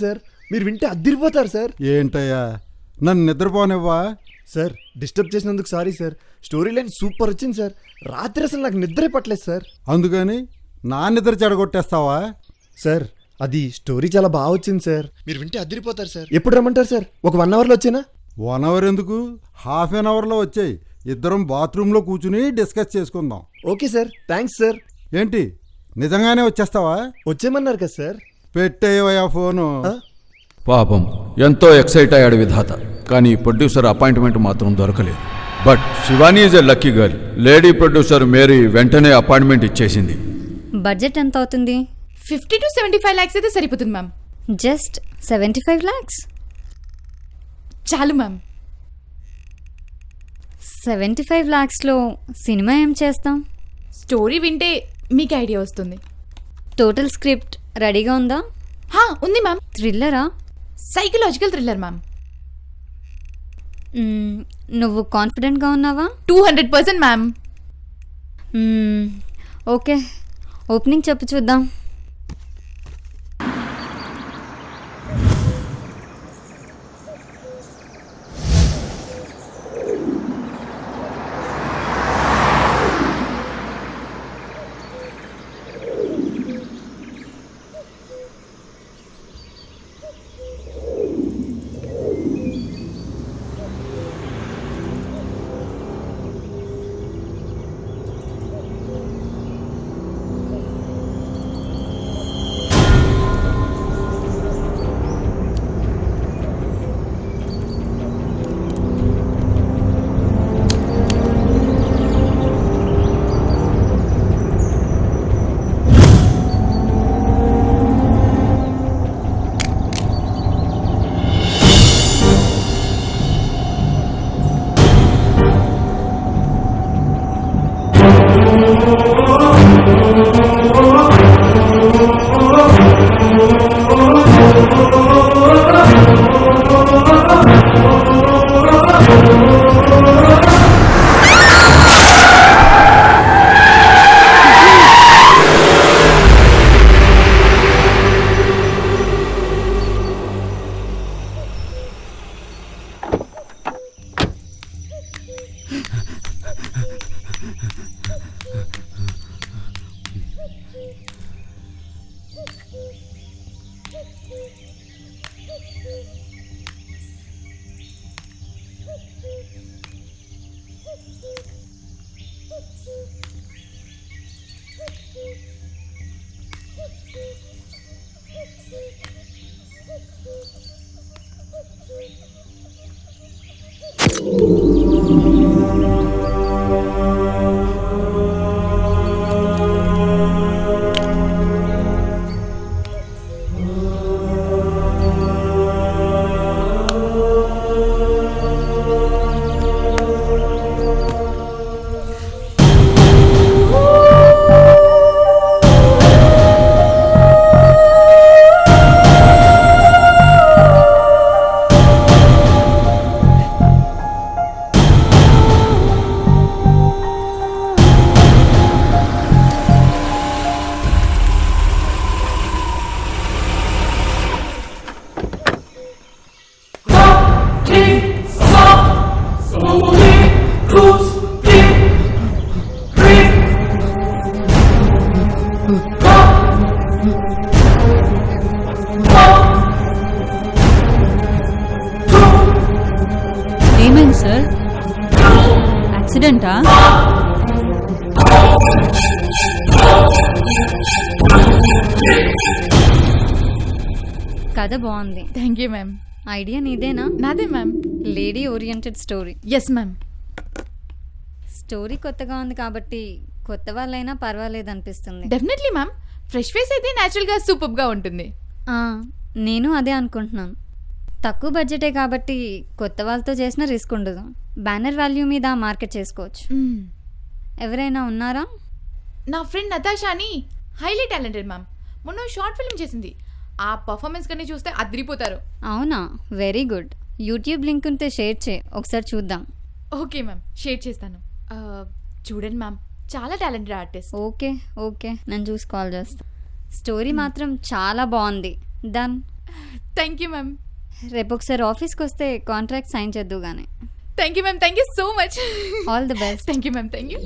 Sir మీరు వింటే అద్దిరిపోతారు sir. ఏంటయ్యా నన్ను నిద్రపోనివ్వా? సార్ డిస్టర్బ్ చేసినందుకు sorry sir. Story line super వచ్చింది సార్. రాత్రి అసలు నాకు నిద్రే పట్టలేదు సార్. అందుకని నా నిద్ర చెడగొట్టేస్తావా? సార్ అది స్టోరీ చాలా బాగా వచ్చింది సార్. మీరు వింటే అద్దిరిపోతారు సార్. ఎప్పుడు రమ్మంటారు సార్? ఒక 1 అవర్లో వచ్చేనా? 1 అవర్ ఎందుకు, ½ అన్ అవర్లో వచ్చాయి. ఇద్దరం బాత్రూంలో కూర్చుని డిస్కస్ చేసుకుందాం. Okay sir, thanks sir. ఏంటి నిజంగానే వచ్చేస్తావా? వచ్చేయమన్నారు కదా సార్. పెట్టేవయ్యా ఫోను. పాపం ఎంతో ఎక్సైట్ అయ్యాడు విధాత, కానీ ప్రొడ్యూసర్ అపాయింట్మెంట్ మాత్రం దొరకలేదు. But Shivani is a lucky girl. Lady producer Mary వెంటనే అపాయింట్మెంట్ ఇచ్చేసింది. బడ్జెట్ ఎంత అవుతుంది? 50 to 75 lakhs అయితే సరిపోతుంది మ్యామ్. Just 75 lakhs? చాలు మ్యామ్. 75 lakhsలో సినిమా ఏం చేస్తాం? స్టోరీ వింటే మీకు ఐడియా వస్తుంది. టోటల్ స్క్రిప్ట్ రెడీగా ఉందా? ఉంది మ్యామ్. థ్రిల్లరా? Psychological thriller ma'am. నువ్వు కాన్ఫిడెంట్గా ఉన్నావా? 200% మ్యామ్. ఓకే, ఓపెనింగ్ చెప్పు చూద్దాం. ఏమైంది సార్? యాక్సిడెంటా? కథ బాగుంది. Thank you ma'am. ఐడియా నీదేనా? నాదే ma'am. Lady oriented story. Yes ma'am. Story కొత్తగా ఉంది కాబట్టి కొత్త వాళ్ళైనా పర్వాలేదు అనిపిస్తుంది. Definitely ma'am. ఫ్రెష్ ఫేస్ అయితే న్యాచురల్గా సూపర్గా ఉంటుంది. నేను అదే అనుకుంటున్నాను. తక్కువ బడ్జెటే కాబట్టి కొత్త వాళ్ళతో చేసిన రిస్క్ ఉండదు. బ్యానర్ వాల్యూ మీద మార్కెట్ చేసుకోవచ్చు. ఎవరైనా ఉన్నారా? నా ఫ్రెండ్ నతాషా అని హైలీ టాలెంటెడ్ మ్యామ్. మొన్న షార్ట్ ఫిల్మ్ చేసింది. ఆ పర్ఫార్మెన్స్ కన్నీ చూస్తే అదిరిపోతారు. అవునా? Very good. యూట్యూబ్ లింక్ ఉంటే షేర్ చేయి, ఒకసారి చూద్దాం. ఓకే మ్యామ్, షేర్ చేస్తాను. చూడండి మ్యామ్, చాలా టాలెంటెడ్ ఆర్టిస్ట్. ఓకే ఓకే, నేను చూసి కాల్ చేస్తాను. స్టోరీ మాత్రం చాలా బాగుంది. డన్. Thank you ma'am. రేపు ఒకసారి ఆఫీస్కి వస్తే కాంట్రాక్ట్ సైన్ చేద్దు కానీ. Thank you ma'am. Thank you so much. All the best. Thank you ma'am. Thank you.